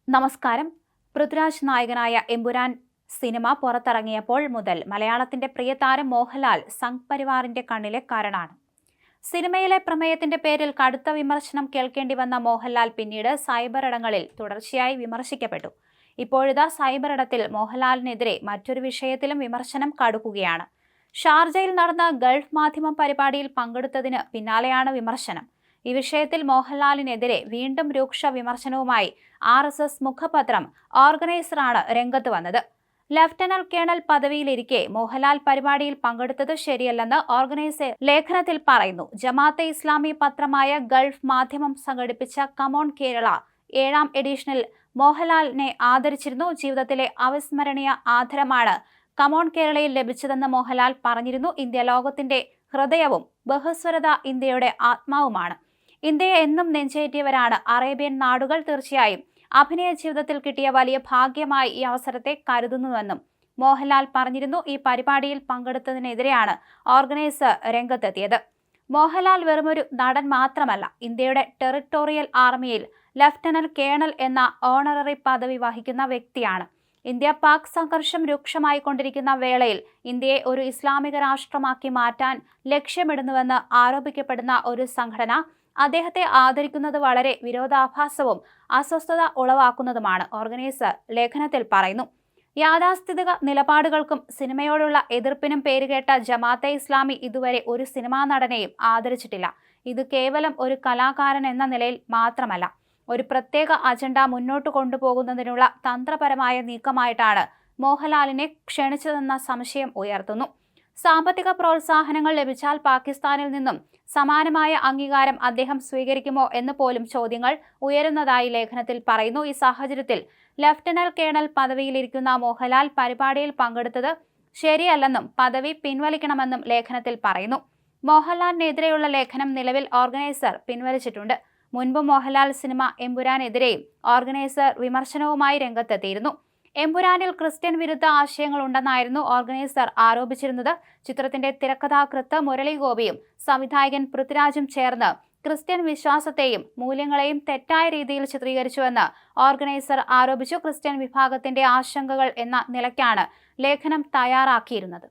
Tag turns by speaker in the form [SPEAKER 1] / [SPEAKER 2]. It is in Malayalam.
[SPEAKER 1] നമസ്കാരം. പൃഥ്വിരാജ് നായകനായ എമ്പുരാൻ സിനിമ പുറത്തിറങ്ങിയപ്പോൾ മുതൽ മലയാളത്തിന്റെ പ്രിയതാരം മോഹൻലാൽ സംഘ് പരിവാറിന്റെ കണ്ണിലെ കരടാണ്. സിനിമയിലെ പ്രമേയത്തിന്റെ പേരിൽ കടുത്ത വിമർശനം കേൾക്കേണ്ടി വന്ന മോഹൻലാൽ പിന്നീട് സൈബർ ഇടങ്ങളിൽ തുടർച്ചയായി വിമർശിക്കപ്പെട്ടു. ഇപ്പോഴിതാ സൈബർ ഇടത്തിൽ മോഹൻലാലിനെതിരെ മറ്റൊരു വിഷയത്തിലും വിമർശനം കടുക്കുകയാണ്. ഷാർജയിൽ നടന്ന ഗൾഫ് മാധ്യമം പരിപാടിയിൽ പങ്കെടുത്തതിന് പിന്നാലെയാണ് വിമർശനം. ഈ വിഷയത്തിൽ മോഹൻലാലിനെതിരെ വീണ്ടും രൂക്ഷ വിമർശനവുമായി RSS മുഖപത്രം ഓർഗനൈസറാണ് രംഗത്ത് വന്നത്. ലഫ്റ്റനന്റ് കേണൽ പദവിയിലിരിക്കെ മോഹൻലാൽ പരിപാടിയിൽ പങ്കെടുത്തത് ശരിയല്ലെന്ന് ഓർഗനൈസർ ലേഖനത്തിൽ പറയുന്നു. ജമാഅത്തെ ഇസ്ലാമി പത്രമായ ഗൾഫ് മാധ്യമം സംഘടിപ്പിച്ച കമോൺ കേരള 7ാം എഡിഷനിൽ മോഹൻലാലിനെ ആദരിച്ചിരുന്നു. ജീവിതത്തിലെ അവിസ്മരണീയ ആദരമാണ് കമോൺ കേരളയിൽ ലഭിച്ചതെന്ന് മോഹൻലാൽ പറഞ്ഞിരുന്നു. ഇന്ത്യ ലോകത്തിന്റെ ഹൃദയവും ബഹുസ്വരത ഇന്ത്യയുടെ ആത്മാവുമാണ്. ഇന്ത്യയെ എന്നും നെഞ്ചേറ്റിയവരാണ് അറേബ്യൻ നാടുകൾ. തീർച്ചയായും അഭിനയ ജീവിതത്തിൽ കിട്ടിയ വലിയ ഭാഗ്യമായി ഈ അവസരത്തെ കരുതുന്നുവെന്നും മോഹൻലാൽ പറഞ്ഞിരുന്നു. ഈ പരിപാടിയിൽ പങ്കെടുത്തതിനെതിരെയാണ് ഓർഗനൈസർ രംഗത്തെത്തിയത്. മോഹൻലാൽ വെറുമൊരു നടൻ മാത്രമല്ല, ഇന്ത്യയുടെ ടെറിട്ടോറിയൽ ആർമിയിൽ ലഫ്റ്റനന്റ് കേണൽ എന്ന ഓണററി പദവി വഹിക്കുന്ന വ്യക്തിയാണ്. ഇന്ത്യ പാക് സംഘർഷം രൂക്ഷമായി കൊണ്ടിരിക്കുന്ന വേളയിൽ ഇന്ത്യയെ ഒരു ഇസ്ലാമിക രാഷ്ട്രമാക്കി മാറ്റാൻ ലക്ഷ്യമിടുന്നുവെന്ന് ആരോപിക്കപ്പെടുന്ന ഒരു സംഘടന അദ്ദേഹത്തെ ആദരിക്കുന്നത് വളരെ വിരോധാഭാസവും അസ്വസ്ഥത ഉളവാക്കുന്നതുമാണ്, ഓർഗനൈസർ ലേഖനത്തിൽ പറയുന്നു. യാഥാസ്ഥിതിക നിലപാടുകൾക്കും സിനിമയോടുള്ള എതിർപ്പിനും പേരുകേട്ട ജമാഅത്തെ ഇസ്ലാമി ഇതുവരെ ഒരു സിനിമാ നടനെയും ആദരിച്ചിട്ടില്ല. ഇത് കേവലം ഒരു കലാകാരൻ എന്ന നിലയിൽ മാത്രമല്ല, ഒരു പ്രത്യേക അജണ്ട മുന്നോട്ട് കൊണ്ടുപോകുന്നതിനുള്ള തന്ത്രപരമായ നീക്കമായിട്ടാണ് മോഹൻലാലിനെ ക്ഷണിച്ചതെന്ന സംശയം ഉയർത്തുന്നു. സാമ്പത്തിക പ്രോത്സാഹനങ്ങൾ ലഭിച്ചാൽ പാകിസ്ഥാനിൽ നിന്നും സമാനമായ അംഗീകാരം അദ്ദേഹം സ്വീകരിക്കുമോ എന്ന് പോലും ചോദ്യങ്ങൾ ഉയരുന്നതായി ലേഖനത്തിൽ പറയുന്നു. ഈ സാഹചര്യത്തിൽ ലഫ്റ്റനന്റ് കേണൽ പദവിയിലിരിക്കുന്ന മോഹൻലാൽ പരിപാടിയിൽ പങ്കെടുത്തത് ശരിയല്ലെന്നും പദവി പിൻവലിക്കണമെന്നും ലേഖനത്തിൽ പറയുന്നു. മോഹൻലാലിനെതിരെയുള്ള ലേഖനം നിലവിൽ ഓർഗനൈസർ പിൻവലിച്ചിട്ടുണ്ട്. മുൻപ് മോഹൻലാൽ സിനിമ എമ്പുരാനെതിരെയും ഓർഗനൈസർ വിമർശനവുമായി രംഗത്തെത്തിയിരുന്നു. എമ്പുരാനിൽ ക്രിസ്ത്യൻ വിരുദ്ധ ആശയങ്ങൾ ഉണ്ടെന്നായിരുന്നു ഓർഗനൈസർ ആരോപിച്ചിരുന്നത്. ചിത്രത്തിന്റെ തിരക്കഥാകൃത്ത് മുരളി ഗോപിയും സംവിധായകൻ പൃഥ്വിരാജും ചേർന്ന് ക്രിസ്ത്യൻ വിശ്വാസത്തെയും മൂല്യങ്ങളെയും തെറ്റായ രീതിയിൽ ചിത്രീകരിച്ചുവെന്ന് ഓർഗനൈസർ ആരോപിച്ചു. ക്രിസ്ത്യൻ വിഭാഗത്തിന്റെ ആശങ്കകൾ എന്ന നിലയ്ക്കാണ് ലേഖനം തയ്യാറാക്കിയിരുന്നത്.